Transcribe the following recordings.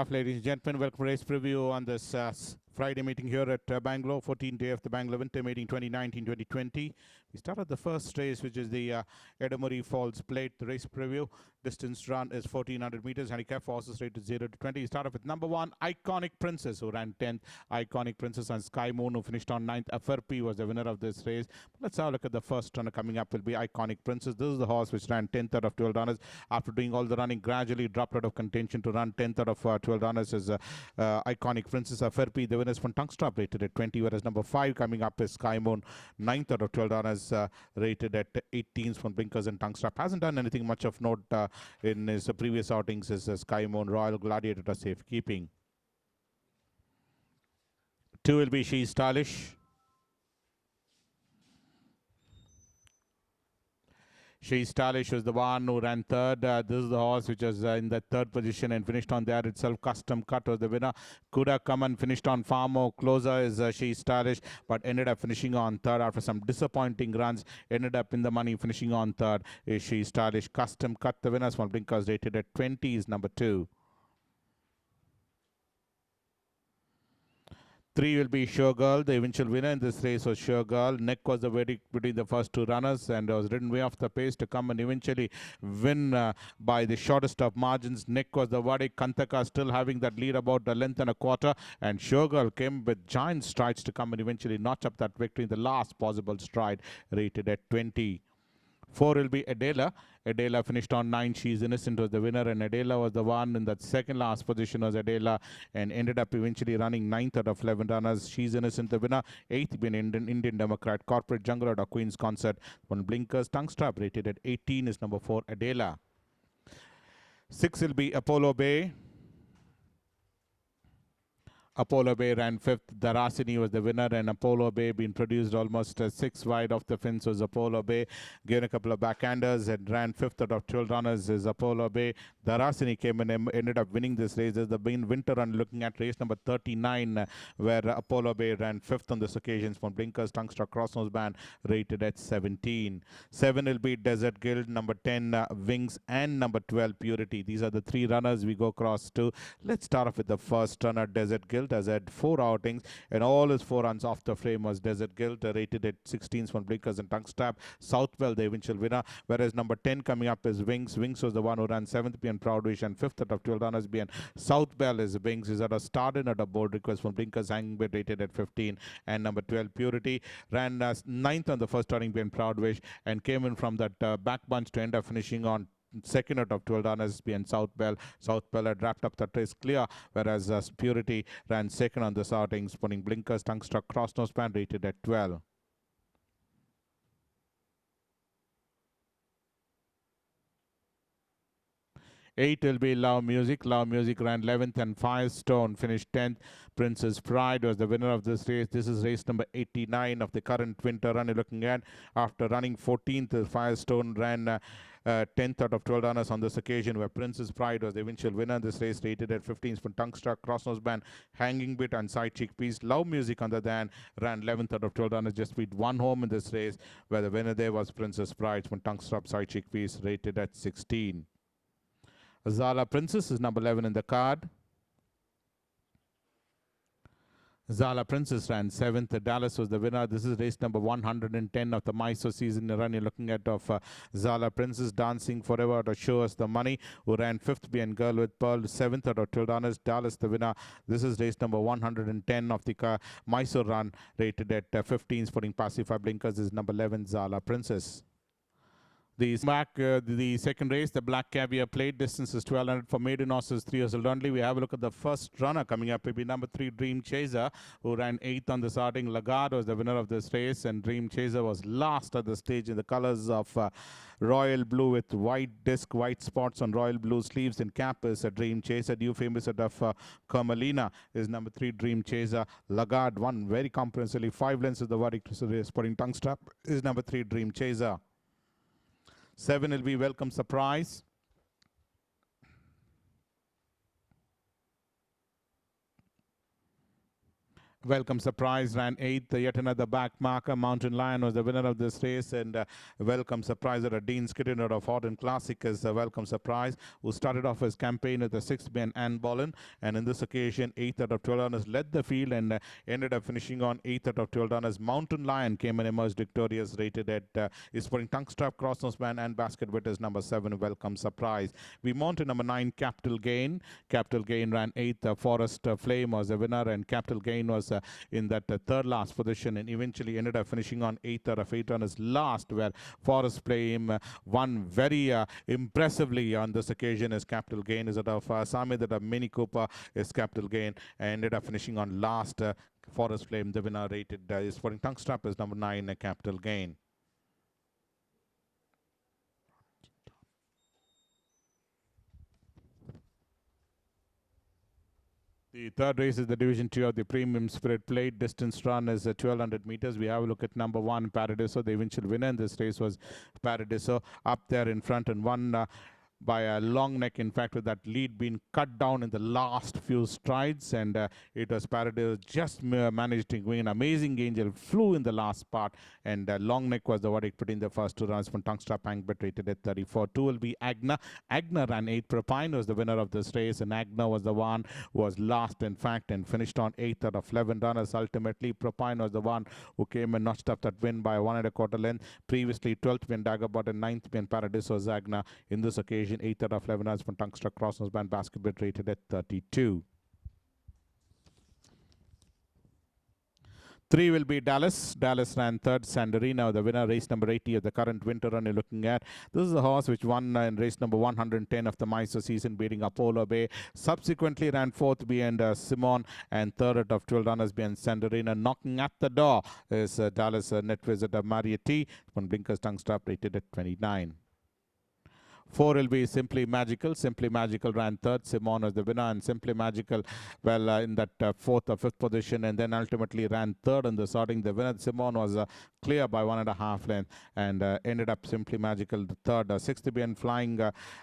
Ladies and gentlemen, welcome to race preview on this Friday meeting here at Bangalore, 14th day of the Bangalore Winter Meeting 2019-2020. We started the first race, which is the Edamari Falls Plate. The race preview distance run is 1400 meters. Handicap for horses rated 0 to 20. We start off with number 1, Iconic Princess, who ran 10th. Iconic Princess and Sky Moon, who finished on 9th. FRP was the winner of this race. Let's have a look at the first runner coming up. Will be Iconic Princess. This is the horse which ran 10th out of 12 runners. After doing all the running, gradually dropped out of contention to run 10th out of 12 runners is Iconic Princess. FRP, the winners from Tungstrap, rated at 20, whereas number 5 coming up is Sky Moon, 9th out of 12 runners, rated at 18s from Blinkers and Tungstrap. Hasn't done anything much of note in his previous outings. Is Sky Moon. Royal Gladiator to safekeeping. 2 will be She's Stylish. She's Stylish was the one who ran third. This is the horse which was in the third position and finished on there itself. Custom Cut was the winner. Could have come and finished on far more closer is She's Stylish, but ended up finishing on third after some disappointing runs. Ended up in the money, finishing on third is She's Stylish. Custom Cut, the winners from Blinkers, rated at 20 is number 2. 3 will be Showgirl. The eventual winner in this race was Showgirl. Neck was the verdict between the first 2 runners and was ridden way off the pace to come and eventually win by the shortest of margins. Neck was the verdict. Kantaka still having that lead about a length and a quarter, and Showgirl came with giant strides to come and eventually notch up that victory in the last possible stride, rated at 20. 4 will be Adela. Adela finished on 9. She's Innocent was the winner, and Adela was the one in that second last position was Adela, and ended up eventually running 9th out of 11 runners. She's Innocent the winner. 8th being Indian Democrat. Corporate Jungle at a Queen's Concert. One Blinkers. Tungstrap, rated at 18 is number 4 Adela. 6 will be Apollo Bay. Apollo Bay ran 5th. Darahasini was the winner, and Apollo Bay being produced almost 6 wide off the fence was Apollo Bay. Given a couple of backhanders and ran 5th out of 12 runners is Apollo Bay. Darahasini came and ended up winning this race. There's the winter run looking at race number 39, where Apollo Bay ran 5th on this occasion from Blinkers. Tungster Crossnose Band, rated at 17. 7 will be Desert Guild, number 10 Wings, and number 12 Purity. These are the 3 runners we go across to. Let's start off with the first runner, Desert Guild. Has had 4 outings, and all his 4 runs off the frame was Desert Guild, rated at 16s from Blinkers and Tungstrap. Southwell, the eventual winner, whereas number 10 coming up is Wings. Wings was the one who ran 7th behind Proudwish and 5th out of 12 runners behind Southwell is Wings. Is at a started at a board request from Blinkers, hanging bid, rated at 15, and number 12 Purity ran 9th on the first starting behind Proudwish and came in from that back bunch to end up finishing on 2nd out of 12 runners behind Southwell. Southwell had wrapped up the race clear, whereas Purity ran 2nd on the outings, putting Blinkers, Tungstruck, Crossnose Band, rated at 12. 8 will be Love Music. Love Music ran 11th, and Firestone finished 10th. Princess Pride was the winner of this race. This is race number 89 of the current winter run you're looking at. After running 14th, Firestone ran 10th out of 12 runners on this occasion, where Princess Pride was the eventual winner in this race, rated at 15s from Tungstruck, Crossnose Band, Hanging Bit, and Side Cheek Piece. Love Music, on the other hand, ran 11th out of 12 runners, just beat 1 home in this race, where the winner there was Princess Pride from Tungstruck, Side Cheek Piece, rated at 16. ZALA Princess is number 11 in the card. ZALA Princess ran 7th. Dallas was the winner. This is race number 110 of the Mysore season run. You're looking at of ZALA Princess, Dancing Forever to Show Us the Money, who ran 5th behind Girl with Pearl, 7th out of 12 runners. Dallas the winner. This is race number 110 of the Mysore run, rated at 15s, putting Pacify Blinkers is number 11, ZALA Princess. The second race, the Black Caviar Plate, distance is 1200 for maiden horses, 3 years old only. We have a look at the first runner coming up. It will be number 3, Dream Chaser, who ran 8th on the starting. Lagarde was the winner of this race, and Dream Chaser was last at the stage in the colors of royal blue with white disc, white spots on royal blue sleeves, and cap is a Dream Chaser. Due famous out of Carmelina is number 3, Dream Chaser. Lagarde won very comprehensively. 5 lengths of the verdict, putting Tungstrap is number 3, Dream Chaser. 7 will be Welcome Surprise. Welcome Surprise ran 8th, yet another back marker. Mountain Lion was the winner of this race, and Welcome Surprise at a Dean Skidden out of Horton Classic is Welcome Surprise, who started off his campaign with the 6th bin and Bolin, and in this occasion 8th out of 12 runners led the field and ended up finishing on 8th out of 12 runners. Mountain Lion came and emerged victorious, rated at is putting tongue strap, cross nose band and basket with his number 7 Welcome Surprise. We mount to number 9 Capital Gain. Capital Gain ran 8th. Forest Flame was the winner, and Capital Gain was in that third last position, and eventually ended up finishing on 8th out of 8 runners last, where Forest Flame won very impressively on this occasion. As Capital Gain is out of Samid, that of Mini Cooper is Capital Gain, and ended up finishing on last. Forest Flame, the winner, rated is for tongue strap is number 9 Capital Gain. The third race is the Division 2 of the Premium Spirit Plate. Distance run is 1,200 meters. We have a look at number 1, Paradiso. The eventual winner in this race was Paradiso, up there in front and won by a long neck, in fact, with that lead being cut down in the last few strides, and it was Paradiso just managed to win. Amazing Angel flew in the last part, and long neck was the verdict put in the first 2 runs from tongue strap hang, but rated at 34. 2 will be Agna. Agna ran 8th. Propine was the winner of this race, and Agna was the one who was last, in fact, and finished on 8th out of 11 runners. Ultimately, Propine was the one who came and notched up that win by 1 1/4 length. Previously, 12th pin Dagobah and 9th pin Paradiso was Agna. In this occasion, 8th out of 11 runs from tongue strap, cross nose band, basket bit, rated at 32. 3 will be Dallas. Dallas ran 3rd. Sandarina, the winner, race number 80 of the current winter run you're looking at. This is a horse which won in race number 110 of the Mysore season, beating Apollo Bay. Subsequently ran 4th behind Simone, and 3rd out of 12 runners behind Sandarina. Knocking at the door is Dallas net visitor Marietti. One blinkers tongue strap, rated at 29. 4 will be Simply Magical. Simply Magical ran 3rd. Simone was the winner, and Simply Magical, well, in that 4th or 5th position, and then ultimately ran 3rd in the sorting. The winner, Simone, was clear by 1 1/2 length, and ended up Simply Magical the 3rd. 6th being Flying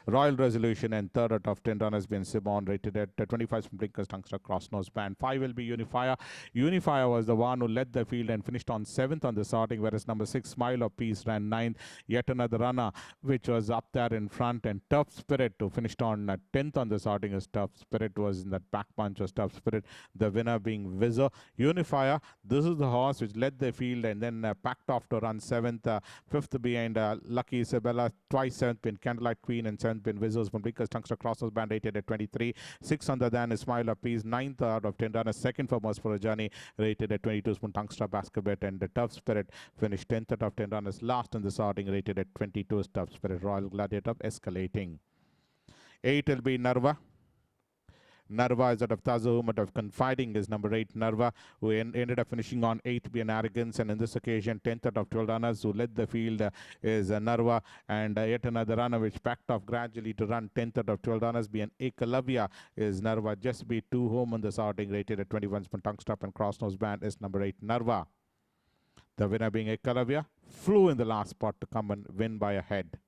Royal Resolution, and 3rd out of 10 runners being Simone, rated at 25 from blinkers, tongue strap, cross nose band. 5 will be Unifier. Unifier was the one who led the field and finished on 7th on the sorting, whereas number 6 Smile of Peace ran 9th. Yet another runner which was up there in front, and Tough Spirit, who finished on 10th on the sorting, as Tough Spirit was in that back punch, was Tough Spirit, the winner being Vizor. Unifier, this is the horse which led the field and then packed off to run 7th. 5th behind Lucky Isabella, twice 7th pin Candlelight Queen, and 7th pin Vizors from Blinkers Tungster Crosses band, rated at 23. 6th on the Dan is Smile of Peace, 9th out of 10 runners, 2nd for Most for a Journey, rated at 22 spoon Tungster Basket, and the Tough Spirit finished 10th out of 10 runners, last in the sorting, rated at 22. Tough Spirit, Royal Gladiator, escalating. 8 will be Nerva. Nerva is out of Tazo, out of Confiding is number 8 Nerva, who ended up finishing on 8th being Arrogance, and in this occasion 10th out of 12 runners who led the field is Nerva, and yet another runner which packed off gradually to run 10th out of 12 runners being Ekalavya is Nerva, just beat 2 home in the sorting, rated at 21 spoon tongue strap and cross nose band is number 8 Nerva. The winner being Ekalavya, flew in the last spot to come and win by a head.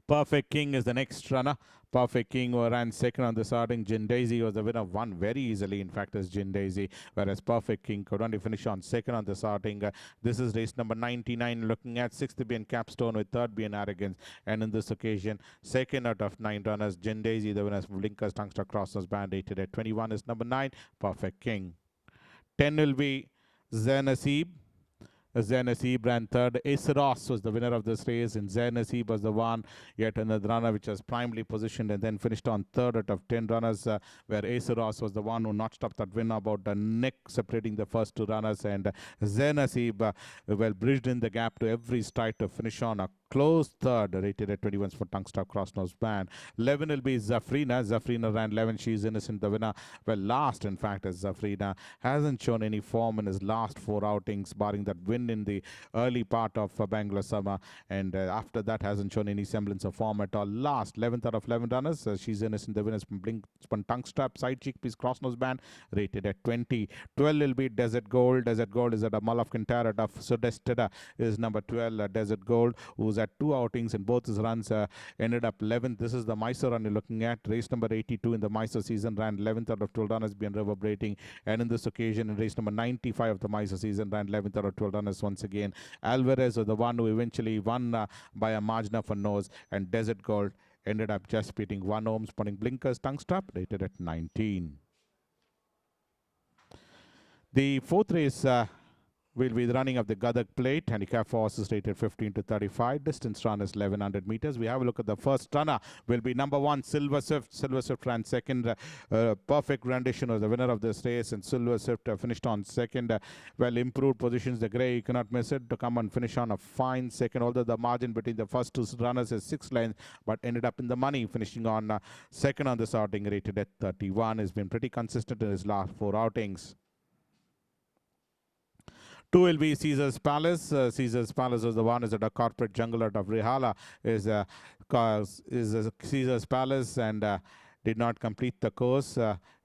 Perfect King is the next runner. Perfect King, who ran 2nd on the sorting. Gin Daisy was the winner, won very easily, in fact, as Gin Daisy, whereas Perfect King could only finish on 2nd on the sorting. This is race number 99, looking at 6th being Capstone, with 3rd being Arrogance, and in this occasion, 2nd out of 9 runners, Gin Daisy, the winner, Blinkers Tungster Crosses band, rated at 21 is number 9, Perfect King. 10 will be Zainasib. Zainasib ran 3rd. Aceros was the winner of this race, and Zainasib was the one, yet another runner which was primarily positioned and then finished on 3rd out of 10 runners, where Aceros was the one who notched up that win about the neck, separating the first 2 runners, and Zainasib well bridged in the gap to every stride to finish on a close 3rd, rated at 21 for tongue strap, cross nose band. 11 will be Zafrina. Zafrina ran 11. She's innocent, the winner. Well, last, in fact, as Zafrina hasn't shown any form in his last 4 outings, barring that win win in the early part of Bangalore summer, and after that hasn't shown any semblance of form at all. Last 11th out of 11 runners, she's innocent. The winners from Blink Spun Tongue Strap, side cheek piece, cross nose band, rated at 20. 12 will be Desert Gold. Desert Gold is at a Mull of Kintarat of Sudestida is number 12, Desert Gold, who's at 2 outings and both his runs ended up 11th. This is the Mysore run you're looking at. Race number 82 in the Mysore season, ran 11th out of 12 runners, been reverberating. And in this occasion, in race number 95 of the Mysore season, ran 11th out of 12 runners once again. Alvarez was the one who eventually won by a margin of a nose, and Desert Gold ended up just beating 1 ohm, spawning blinkers, tongue strap, rated at 19. The fourth race will be the running of the Gadag Plate. Handicap for horses rated 15 to 35. Distance run is 1100 meters. We have a look at the first runner. Will be number 1, Silver Swift. Silver Swift ran second. Perfect rendition was the winner of this race, and Silver Swift finished on second. Well improved positions. The grey, you cannot miss it, to come and finish on a fine second. Although the margin between the first 2 runners is 6 lengths, but ended up in the money, finishing on second on this outing, rated at 31. Has been pretty consistent in his last 4 outings. 2 will be Caesar's Palace. Caesar's Palace was the one is at a corporate jungle out of Rihala. Is Caesar's Palace, and did not complete the course.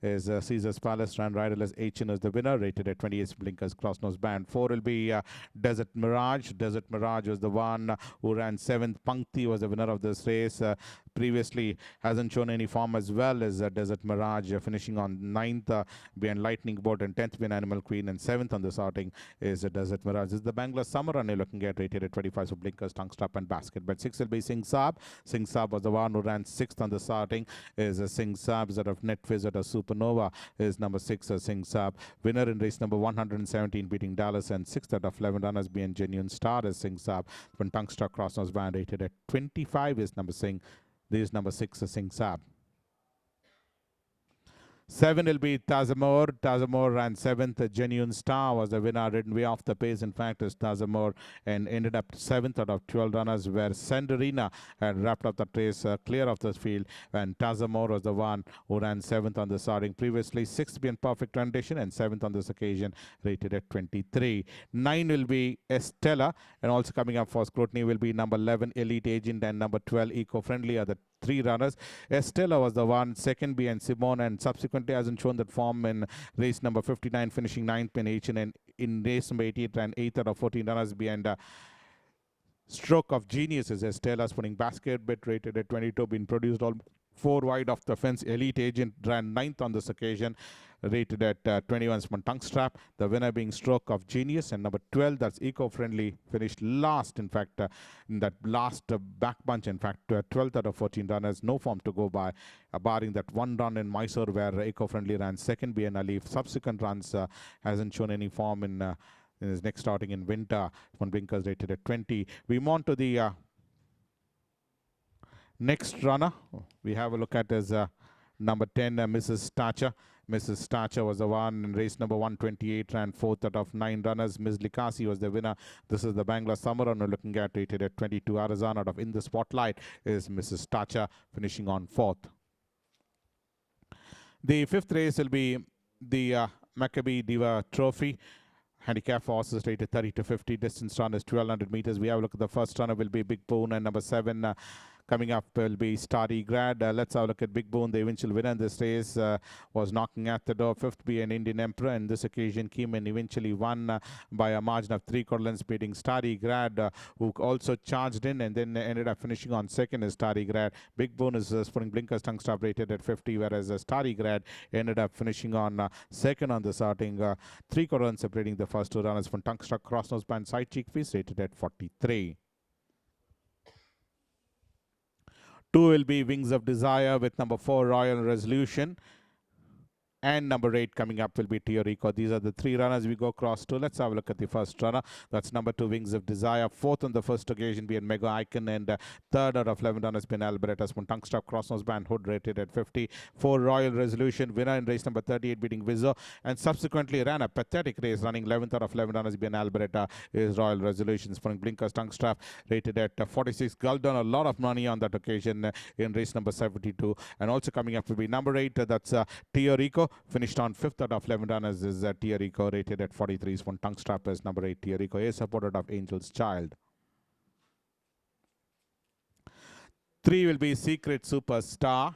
Caesar's Palace, ran riderless. AACHEN is the winner, rated at 28 blinkers, cross nose band. 4 will be Desert Mirage. Desert Mirage was the one who ran 7th. Pankti was the winner of this race. Previously hasn't shown any form as well as Desert Mirage, finishing on 9th behind Lightning Bolt, and 10th behind Animal Queen, and 7th on this outing is Desert Mirage. This is the Bangalore summer run you're looking at, rated at 25, so blinkers, tongue strap and basket. But 6 will be Singh Saab. Singh Saab was the one who ran 6th on this outing. Is Singh Saab, is out of Netfizz at a Supernova, is number 6, Singh Saab. Winner in race number 117, beating Dallas, and 6th out of 11 runners being Genuine Star is Singh Saab. When tongue struck cross nose band, rated at 25 is number Singh. This is number 6, Singh Saab. 7 will be Tazamore. Tazamore ran 7th. Genuine Star was the winner, ridden way off the pace. In fact, is Tazamore, and ended up 7th out of 12 runners, where Sandarina had wrapped up the race clear of the field, and Tazamore was the one who ran 7th on the starting. Previously 6th being perfect rendition, and 7th on this occasion, rated at 23. 9 will be Estella, and also coming up for scrutiny will be number 11 Elite Agent and number 12 Eco-Friendly are the 3 runners. Estella was the one, second behind Simone, and subsequently hasn't shown that form in race number 59, finishing 9th in AACHEN, and in race number 88 ran 8th out of 14 runners behind Stroke of Genius is Estella's putting basket, bit rated at 22, been produced all 4 wide off the fence. Elite Agent ran 9th on this occasion, rated at 21 tongue strap. The winner being Stroke of Genius, and number 12, that's Eco-Friendly, finished last. In fact, in that last back bunch, in fact, 12th out of 14 runners, no form to go by, barring that 1 run in Mysore where Eco-Friendly ran second behind Alif. Subsequent runs hasn't shown any form in his next outing in winter. One blinkers rated at 20. We move on to the next runner. We have a look at as number 10, Mrs. Thatcher. Mrs. Thatcher was the one in race number 128, ran 4th out of 9 runners. MZILIKAZI was the winner. This is the Bangalore summer run we're looking at, rated at 22. Arizona out of In the Spotlight is Mrs. Thatcher, finishing on 4th. The 5th race will be the Maccabi Diva Trophy. Handicap for horses rated 30 to 50. Distance run is 1200 meters. We have a look at the first runner will be Big Boon, and number 7 coming up will be Starry Grad. Let's have a look at Big Boon. The eventual winner in this race was knocking at the door. 5th be an Indian Emperor, and this occasion came and eventually won by a margin of 3 quarter lengths, beating Starry Grad, who also charged in and then ended up finishing on second is Starry Grad. Big Boon is putting blinkers, tongue strap rated at 50, whereas Starry Grad ended up finishing on second on the starting. 3 quarter lengths separating the first 2 runners from tongue struck cross nose band side cheek piece, rated at 43. 2 will be Wings of Desire with number 4 Royal Resolution, and number 8 coming up will be TORSORO. These are the 3 runners we go across to. Let's have a look at the first runner. That's number 2 Wings of Desire. 4th on the first occasion being Mega Icon, and 3rd out of 11 runners being Alberta's tongue strap cross nose band hood, rated at 50. 4 Royal Resolution, winner in race number 38, beating Vizzo, and subsequently ran a pathetic race, running 11th out of 11 runners being Alberta is Royal Resolutions, putting blinkers, tongue strap rated at 46. Gulled down a lot of money on that occasion in race number 72, and also coming up will be number 8, that's TORSORO. finished on 5th out of 11 runners is TYTO, rated at 43. One tongue strap is number 8, TYTO, a supported of Angel's Child. 3 will be Secret Superstar.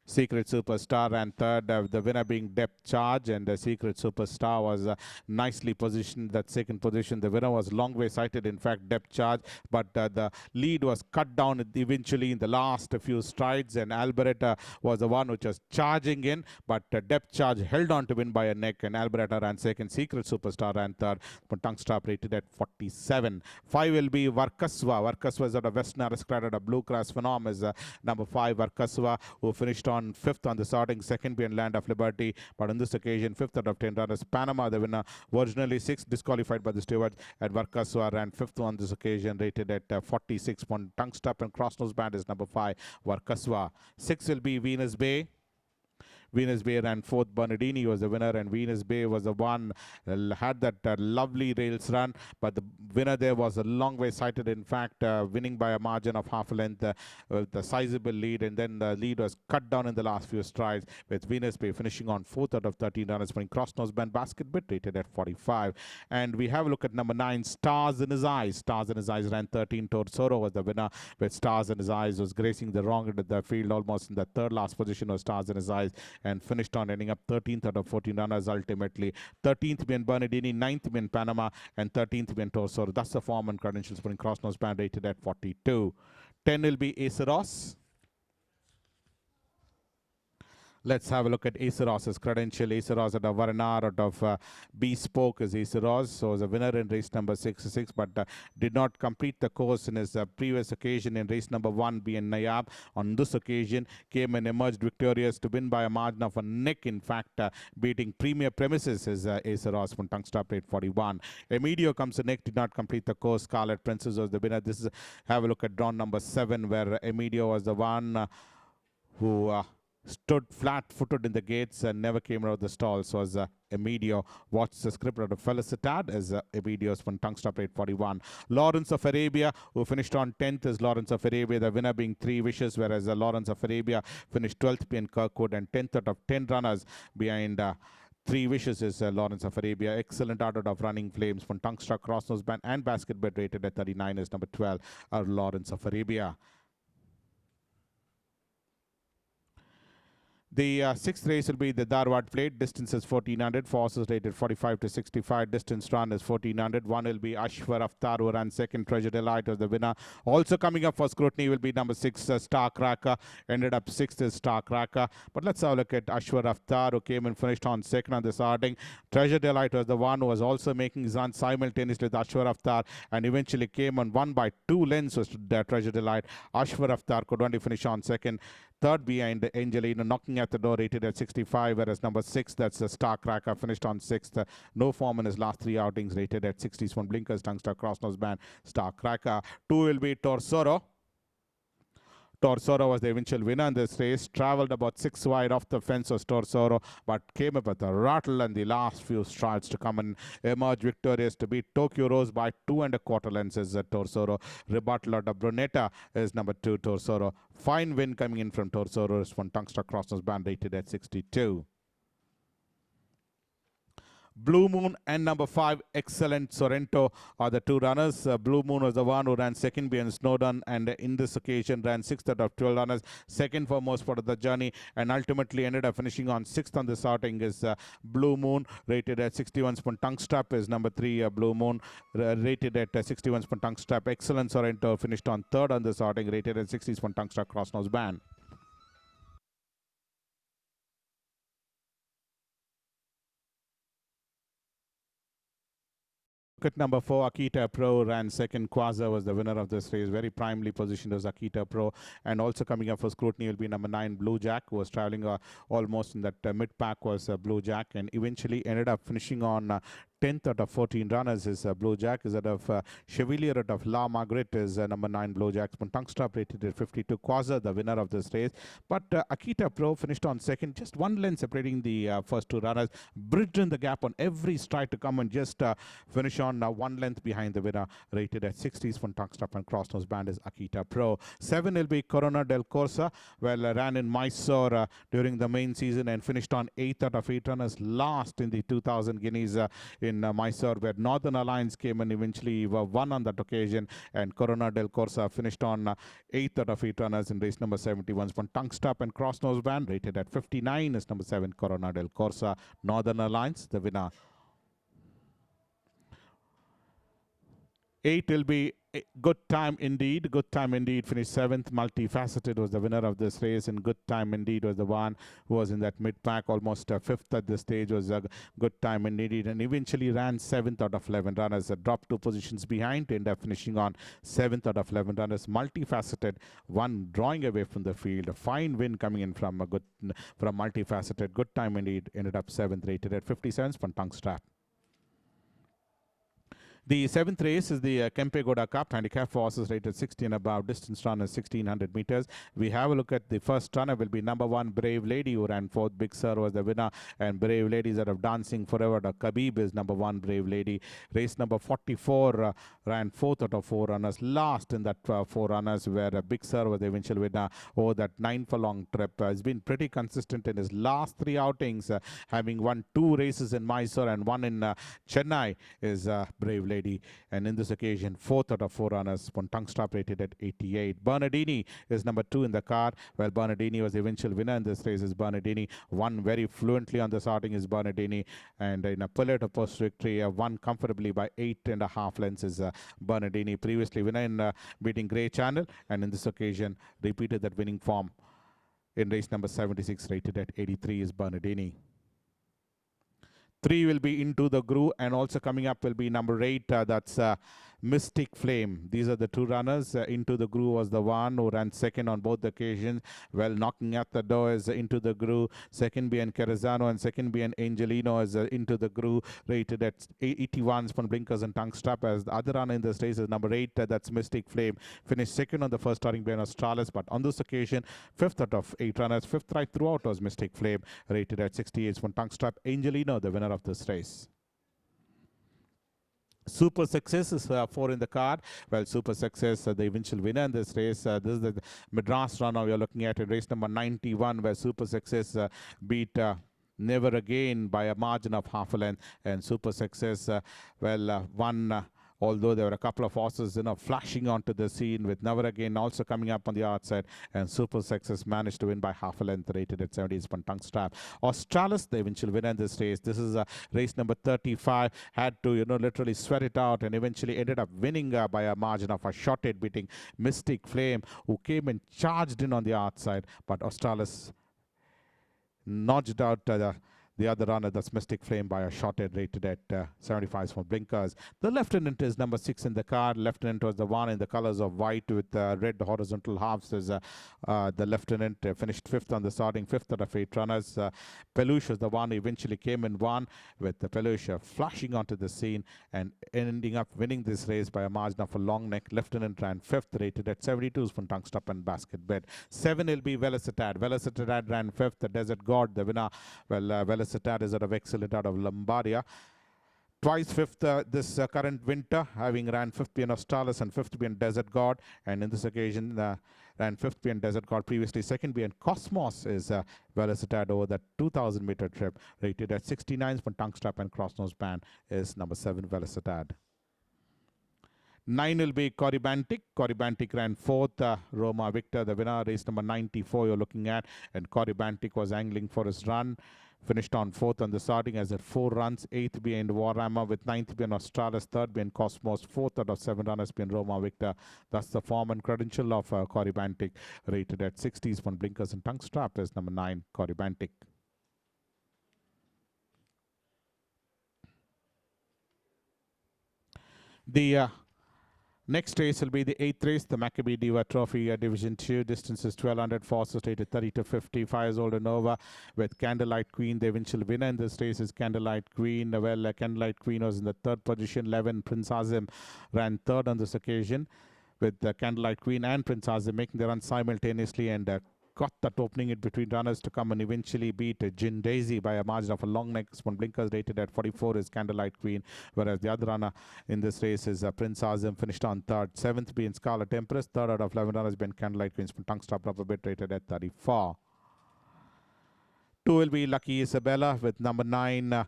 Secret Superstar ran third, the winner being Depth Charge, and the Secret Superstar was nicely positioned that second position. The winner was long way sighted, in fact, Depth Charge, but the lead was cut down eventually in the last few strides, and Alberetta was the one which was charging in, but Depth Charge held on to win by a neck, and Alberetta ran second. Secret Superstar ran third, but tongue strap rated at 47. 5 will be Varkasva. Varkasva is out of Western Aristocrat, a Blue Cross Phenom is number 5, Varkasva, who finished on 5th on the starting, second behind Land of Liberty, but on this occasion 5th out of 10 runners. Panama, the winner, originally 6th, disqualified by the stewards, and Varkaswa ran 5th on this occasion, rated at 46. One tongue strap and cross nose band is number 5, Varkaswa. 6 will be Venus Bay. Venus Bay ran 4th. Bernardini was the winner, and Venus Bay was the one had that lovely rails run, but the winner there was a long way sighted, in fact, winning by a margin of half a length with the sizable lead, and then the lead was cut down in the last few strides, with Venus Bay finishing on 4th out of 13 runners, putting cross nose band basket bit, rated at 45. And we have a look at number 9, Stars in His Eyes. Stars in His Eyes ran 13. Torsoro was the winner, with Stars in His Eyes was gracing the wrong end of the field, almost in the third last position was Stars in His Eyes, and finished on ending up 13th out of 14 runners ultimately. 13th being Bernardini, 9th being Panama, and 13th being Torsoro. That's the form and credentials, putting cross nose band rated at 42. 10 will be Aceros. Let's have a look at Aceros's credential. Aceros at a Varanar out of Bespoke is Aceros. So was a winner in race number 66, but did not complete the course in his previous occasion in race number 1, being Nayab. On this occasion, came and emerged victorious to win by a margin of a neck. In fact, beating Premier Premises is Aceros from tongue stop rate 41. Emidio comes the neck, did not complete the course. Scarlet Princess was the winner. This is have a look at drawn number 7, where Emidio was the one who stood flat-footed in the gates and never came out of the stalls. So as Emidio watched the script out of Felicitad as Emidio's from tongue stop rate 41. Lawrence of Arabia, who finished on 10th, is Lawrence of Arabia, the winner being 3 Wishes, whereas Lawrence of Arabia finished 12th being Kirkwood, and 10th out of 10 runners behind 3 Wishes is Lawrence of Arabia. Excellent out of Running Flames from tongue struck, cross nose band and basket bed, rated at 39 is number 12, Lawrence of Arabia. The 6th race will be the Dharwad Plate. Distance is 1400. Forces rated 45 to 65. Distance run is 1400. 1 will be Ashwar Aftar, who ran 2nd. Treasure Delight was the winner. Also coming up for scrutiny will be number 6, Star Cracker. Ended up 6th is Star Cracker. But let's have a look at Ashwar Aftar, who came and finished on 2nd on the starting. Treasure Delight was the one who was also making his run simultaneously with Ashwar Aftar, and eventually came on 1 by 2 lengths was Treasure Delight. Ashwar Aftar could only finish on 2nd. 3rd behind Angelina, knocking at the door, rated at 65, whereas number 6, that's the Star Cracker, finished on 6th. No form in his last 3 outings, rated at 61. Blinkers, tongue star, cross nose band, Star Cracker. 2 will be Torsoro. Torsoro was the eventual winner in this race. Traveled about 6 wide off the fence was Torsoro, but came up with a rattle in the last few strides to come and emerge victorious to beat Tokyo Rose by 2 1/4 lengths is Torsoro. Rebuttal of Brunetta is number 2, Torsoro. Fine win coming in from Torsoro is from tongue struck, cross nose band, rated at 62. Blue Moon and number 5, Excellent Sorrento, are the 2 runners. Blue Moon was the one who ran 2nd behind Snowdon, and in this occasion ran 6th out of 12 runners, 2nd for most part of the journey, and ultimately ended up finishing on 6th on this outing is Blue Moon, rated at 61. Tongue strap is number 3, Blue Moon, rated at 61. Tongue strap. Excellent Sorrento finished on 3rd on this outing, rated at 60. Tongue strap, cross nose band. At number 4, Akita Pro ran 2nd. Quasar was the winner of this race. Very primely positioned as Akita Pro. And also coming up for scrutiny will be number 9, Blue Jack, who was traveling almost in that mid-pack was Blue Jack, and eventually ended up finishing on 10th out of 14 runners is Blue Jack, is out of Chevalier out of La Margaret is number 9 Blue Jack. Tongue rated at 52. CORSA, the winner of this race. But Akita Pro finished on second, just one length separating the first two runners, bridged in the gap on every stride to come and just finish on one length behind the winner, rated at 60s. Tongue and cross nose band is Akita Pro. 7 will be Corona del Corsa. Well, ran in Mysore during the main season and finished on 8th out of 8 runners, last in the 2000 Guineas in Mysore, where Northern Alliance came and eventually won on that occasion, and Corona del Corsa finished on 8th out of 8 runners in race number 71. Tongue and cross nose band, rated at 59 is number 7 Corona del Corsa. Northern Alliance, the winner. 8 will be Good Time Indeed. Good Time Indeed finished 7th. Multifaceted was the winner of this race, and Good Time Indeed was the one who was in that mid-pack, almost 5th at this stage was Good Time Indeed, and eventually ran 7th out of 11 runners. Dropped 2 positions behind to end up finishing on 7th out of 11 runners. Multifaceted, one drawing away from the field. A fine win coming in from Multifaceted. Good Time Indeed ended up 7th, rated at 57. Tongue strap. The 7th race is the Kempegoda Cup, handicap for horses rated 60 and above, distance run is 1600 meters. We have a look at the first runner, will be number 1 Brave Lady, who ran 4th. Big Sir was the winner, and Brave Lady is out of Dancing Forever. The Khabib is number 1 Brave Lady. Race number 44 ran 4th out of 4 runners, last in that 4 runners, where Big Sir was the eventual winner over that 9 furlong trip. He's been pretty consistent in his last 3 outings, having won 2 races in Mysore and 1 in Chennai is Brave Lady. And in this occasion, 4th out of 4 runners. Tongue rated at 88. Bernardini is number 2 in the car. Well, Bernardini was the eventual winner in this race. Is Bernardini won very fluently on this outing is Bernardini, and in a bullet of post victory, won comfortably by 8.5 lengths is Bernardini. Previously winner in beating Grey Channel, and in this occasion repeated that winning form in race number 76, rated at 83 is Bernardini. 3 will be Into the Groove, and also coming up will be number 8, that's Mystic Flame. These are the 2 runners. Into the Groove was the one who ran 2nd on both occasions. Well, knocking at the door is Into the Groove. 2nd being Carazano, and 2nd being Angelino is Into the Groove, rated at 81 from blinkers and tongue strap. As the other runner in this race is number 8, that's Mystic Flame. Finished 2nd on the first starting behind Australis, but on this occasion, 5th out of 8 runners. 5th right throughout was Mystic Flame, rated at 68 from tongue strap. Angelino, the winner of this race. Super Success is 4 in the card. Well, Super Success, the eventual winner in this race. This is the Madras runner we are looking at in race number 91, where Super Success beat Never Again by a margin of half a length. And Super Success, won. Although there were a couple of horses, flashing onto the scene, with Never Again also coming up on the outside, and Super Success managed to win by half a length, rated at 70 tongue strap. Australis, the eventual winner in this race. This is race number 35. Had to, literally sweat it out, and eventually ended up winning by a margin of a shot at beating Mystic Flame, who came and charged in on the outside, but Australis nudged out the other runner, that's Mystic Flame, by a shot at, rated at 75 for blinkers. The Lieutenant is number 6 in the car. Lieutenant was the one in the colors of white with red horizontal halves. Is the Lieutenant finished 5th on the starting, 5th out of 8 runners. Peluche was the one who eventually came and won, with the Peluche flashing onto the scene and ending up winning this race by a margin of a long neck. Lieutenant ran 5th, rated at 72 from tongue stop and basket bed. 7 will be Velocitad. Velocitad ran 5th. The Desert God, the winner. Well, Velocitad is out of Excellent out of Lombardia. Twice 5th this current winter, having ran 5th being Australis and 5th being Desert God. And in this occasion, ran 5th being Desert God. Previously 2nd being Cosmos is Velocitad over that 2,000 meter trip, rated at 69 for tongue strap and cross nose band is number 7 Velocitad. 9 will be Corybantic. Corybantic ran 4th. Roma Victor, the winner, race number 94 you're looking at. And Corybantic was angling for his run. Finished on 4th on the starting as at 4 runs. 8th behind Warhammer, with 9th being Australis, 3rd being Cosmos, 4th out of 7 runners being Roma Victor. That's the form and credential of Corybantic, rated at 60s from blinkers and tongue strap is number 9 Corybantic. The Next race will be the 8th race, the Maccabi Diva Trophy, Division 2. Distance is 1200, forces rated 30 to 50. 5 years old and over with Candlelight Queen. The eventual winner in this race is Candlelight Queen. Well, Candlelight Queen was in the 3rd position. 11 Prince Azim ran 3rd on this occasion, with Candlelight Queen and Prince Azim making the run simultaneously, and got that opening in between runners to come and eventually beat Gin Daisy by a margin of a long neck. One blinkers rated at 44 is Candlelight Queen, whereas the other runner in this race is Prince Azim, finished on 3rd. 7th being Scarlet Empress. 3rd out of 11 runners been Candlelight Queen's tongue stop rubber bit rated at 34. 2 will be Lucky Isabella with number 9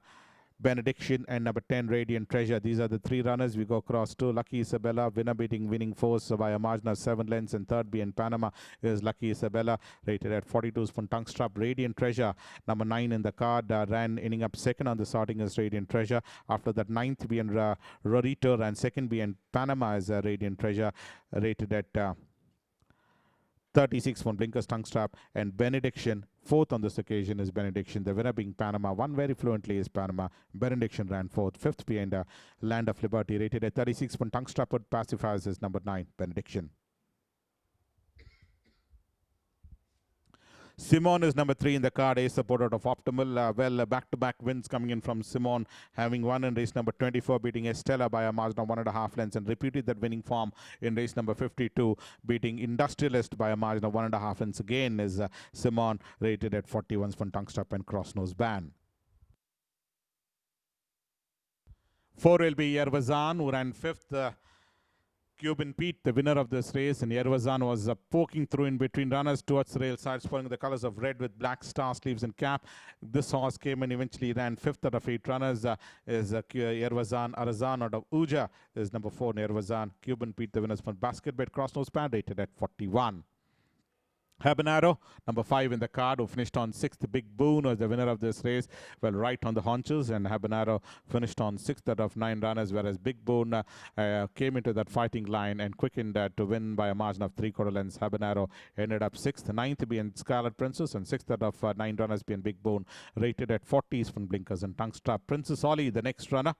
Benediction and number 10 Radiant Treasure. These are the 3 runners. We go across to Lucky Isabella, winner beating Winning Force by a margin of 7 lengths, and 3rd being Panama is Lucky Isabella, rated at 42 from tongue strap. Radiant Treasure, number 9 in the card, ran inning up 2nd on the starting as Radiant Treasure. After that, 9th being Rorito, and 2nd being Panama is Radiant Treasure, rated at 36 from blinkers tongue strap, and Benediction 4th on this occasion is Benediction. The winner being Panama, won very fluently is Panama. Benediction ran 4th. 5th behind Land of Liberty, rated at 36 from tongue strap with pacifiers is number 9 Benediction. Simone is number 3 in the card, a support out of Optimal. Back-to-back wins coming in from Simone, having won in race number 24, beating Estella by a margin of 1.5 lengths, and repeated that winning form in race number 52, beating Industrialist by a margin of 1.5 lengths. Again is Simone, rated at 41 from tongue strap and cross nose band. 4 will be Yervazan, who ran 5th. Cuban Pete, the winner of this race, and Yervazan was poking through in between runners towards the rail side, sporting the colors of red with black star sleeves and cap. This horse came and eventually ran 5th out of 8 runners. Is Yervazan Arazan out of Uja is number 4, Yervazan. Cuban Pete, the winners from basket bet, cross nose pad, rated at 41. Habanero, number 5 in the card, who finished on 6th. Big Boon was the winner of this race. Well, right on the haunches, and Habanero finished on 6th out of 9 runners, whereas Big Boon came into that fighting line and quickened to win by a margin of 3/4 lengths. Habanero ended up 6th. 9th being Scarlet Princess, and 6th out of 9 runners being Big Boon, rated at 40s from blinkers and tongue strap. Princess Ollie, the next runner.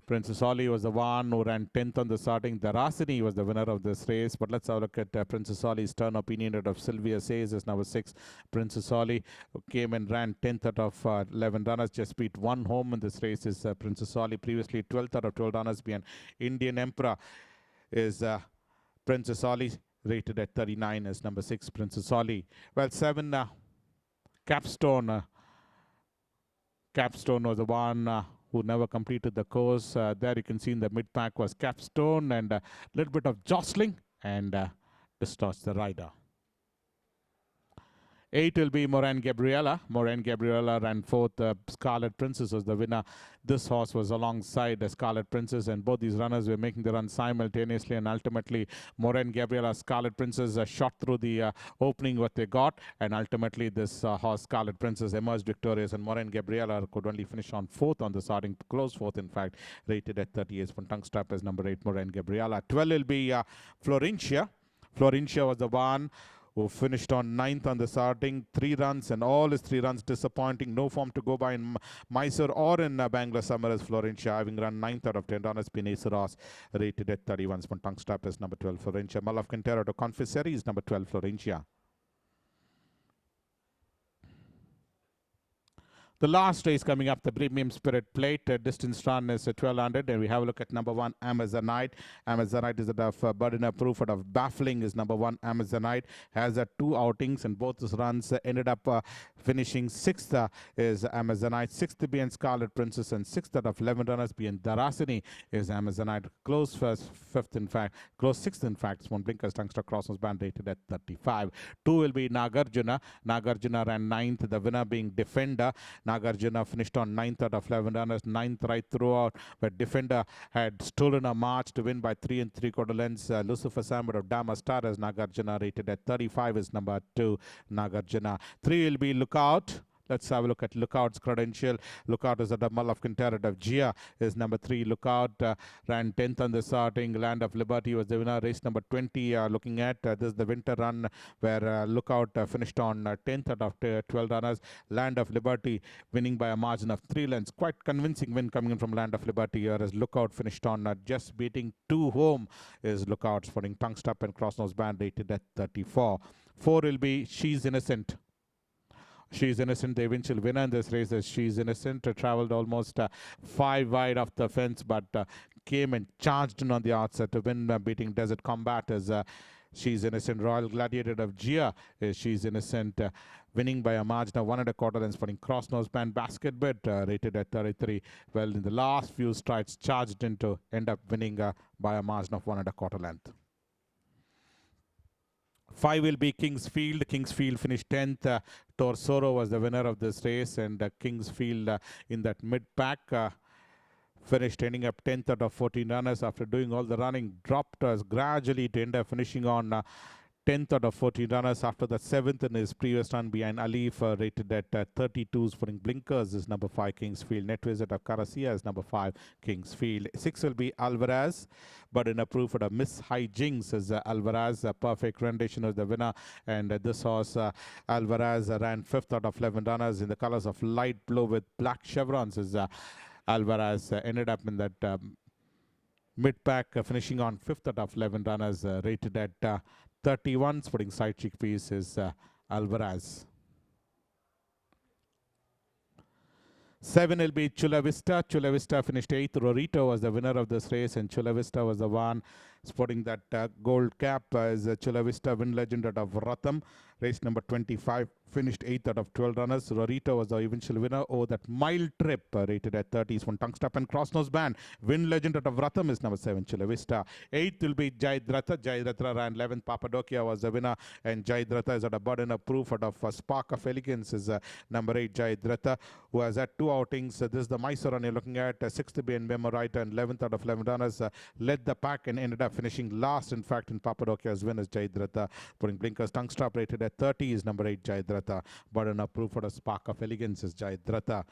Princess Ollie was the one who ran 10th on the starting. Darahasini was the winner of this race. But let's have a look at Princess Ollie's turn. Opinion out of Sylvia Says is number 6. Princess Ollie, who came and ran 10th out of 11 runners. Just beat 1 home in this race is Princess Ollie. Previously 12th out of 12 runners behind Indian Emperor is Princess Ollie, rated at 39 as number 6, Princess Ollie. Well, 7 Capstone. Capstone was the one who never completed the course. There you can see in the mid-pack was Capstone, and a little bit of jostling, and distorts the rider. 8 will be Morrane Gabriella. Morrane Gabriella ran 4th. Scarlet Princess was the winner. This horse was alongside the Scarlet Princess, and both these runners were making the run simultaneously, and ultimately Morrane Gabriella, Scarlet Princess shot through the opening what they got, and ultimately this horse Scarlet Princess emerged victorious, and Morrane Gabriella could only finish on 4th on the starting, close 4th in fact, rated at 38 from tongue strap as number 8 Morrane Gabriella. 12 will be Florencia. Florencia was the one who finished on 9th on the starting. 3 runs, and all his 3 runs disappointing. No form to go by in Mysore or in Bangalore Summer as Florencia, having run 9th out of 10 runners. Ace Ross, rated at 31. Tongue strap is number 12 Florencia. Mull of Quintero to Confissery is number 12 Florencia. The last race coming up, the Premium Spirit Plate. Distance run is 1200, and we have a look at number 1 Amazonite. Amazonite is out of burden of proof, out of Baffling is number 1 Amazonite. Has 2 outings, and both his runs ended up finishing 6th is Amazonite. 6th being Scarlet Princess, and 6th out of 11 runners being Darahasini is Amazonite. Close 5th in fact, close 6th in fact. One blinkers tungster crossnose band, rated at 35. 2 will be Nagarjuna. Nagarjuna ran 9th, the winner being Defender. Nagarjuna finished on 9th out of 11 runners, 9th right throughout, but Defender had stolen a march to win by 3 3/4 lengths. Lucifer Samad of Dama Star as Nagarjuna, rated at 35 is number 2 Nagarjuna. 3 will be Lookout. Let's have a look at Lookout's credential. Lookout is at the Mull of Kintarat of Gia is number 3. Lookout ran 10th on the starting. Land of Liberty was the winner. Race number 20 looking at. This is the winter run where Lookout finished on 10th out of 12 runners. Land of Liberty winning by a margin of 3 lengths. Quite convincing win coming in from Land of Liberty, whereas Lookout finished on just beating 2 home is Lookout's putting tongue stop and cross nose band rated at 34. 4 will be She's Innocent. She's Innocent, the eventual winner in this race is She's Innocent. Travelled almost 5 wide off the fence, but came and charged in on the outside to win, beating Desert Combat as She's Innocent. Royal Gladiator of Gia is She's Innocent, winning by a margin of 1 1/4 lengths, putting cross nose band basket bit rated at 33. Well, in the last few strides, charged in to end up winning by a margin of 1 1/4 length. 5 will be Kingsfield. Kingsfield finished 10th. Torsoro was the winner of this race, and Kingsfield in that mid-pack finished ending up 10th out of 14 runners after doing all the running. Dropped gradually to end up finishing on 10th out of 14 runners after the 7th in his previous run behind Alif, rated at 32s. Putting blinkers is number 5 Kingsfield. Net visit of Karasia is number 5 Kingsfield. 6 will be Alvarez, but in a proof of a Miss High Jinx is Alvarez. A perfect rendition is the winner, and this horse Alvarez ran 5th out of 11 runners in the colors of light blue with black chevrons. Is Alvarez ended up in that mid-pack, finishing on 5th out of 11 runners, rated at 31. Putting side cheek piece is Alvarez. 7 will be Chula Vista. Chula Vista finished 8th. Rorito was the winner of this race, and Chula Vista was the one sporting that gold cap as Chula Vista win legend out of Ratham. Race number 25 finished 8th out of 12 runners. Rorito was the eventual winner over that mile trip, rated at 30s from tongue stop and cross nose band. Win legend out of Ratham is number 7 Chula Vista. 8th will be Jaidratha. Jaidratha ran 11th. Papadokia was the winner, and Jaidratha is at a burden of proof out of Spark of Elegance is number 8 Jaidratha, who has had 2 outings. This is the Mysore run you're looking at. 6th to be in Memorite, and 11th out of 11 runners led the pack and ended up finishing last. In fact, in Papadokia's win is Jaidratha. Putting blinkers, tongue stop rated at 30 is number 8 Jaidratha. Burden of proof for the Spark of Elegance is Jaidratha.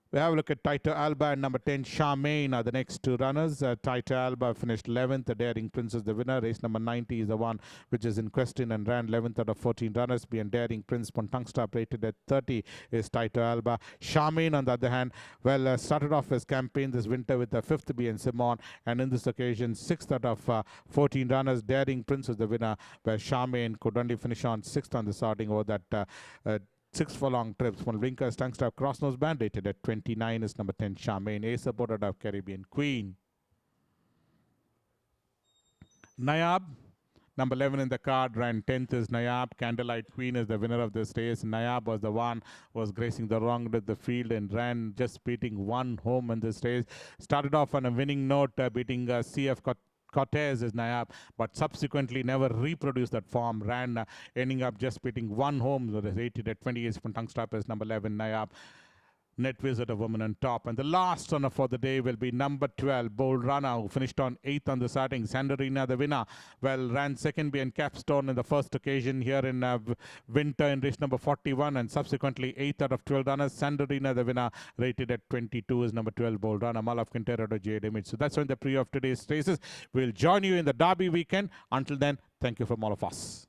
We have a look at TYTO ALBA and number 10 Charmaine are the next 2 runners. TYTO ALBA finished 11th. The Daring Prince is the winner. Race number 90 is the one which is in question and ran 11th out of 14 runners. Being Daring Prince, tongue stop rated at 30 is TYTO ALBA. Charmaine, on the other hand, well, started off his campaign this winter with the 5th being Simone, and in this occasion 6th out of 14 runners. Daring Prince was the winner, where Charmaine could only finish on 6th on the starting over that 6 furlong trips. One blinkers, tongue stop, cross nose band rated at 29 is number 10 Charmaine. A supported of Caribbean Queen. Nayab, number 11 in the card, ran 10th is Nayab. Candlelight Queen is the winner of this race. Nayab was the one was gracing the wrong end of the field and ran just beating 1 home in this race. Started off on a winning note, beating CF Cortez is Nayab, but subsequently never reproduced that form. Ran ending up just beating 1 home, so rated at 20 years from tongue stop is number 11 Nayab. Net visit of Woman on Top. And the last runner for the day will be number 12, Bold Runner, who finished on 8th on the starting. Sandarina, the winner, well, ran second behind Capstone in the first occasion here in winter in race number 41, and subsequently 8th out of 12 runners. Sandarina, the winner, rated at 22 is number 12, Bold Runner. Mull of Kintarat to Jade Image. So that's when the preview of today's races. We'll join you in the Derby weekend. Until then, thank you from all of us.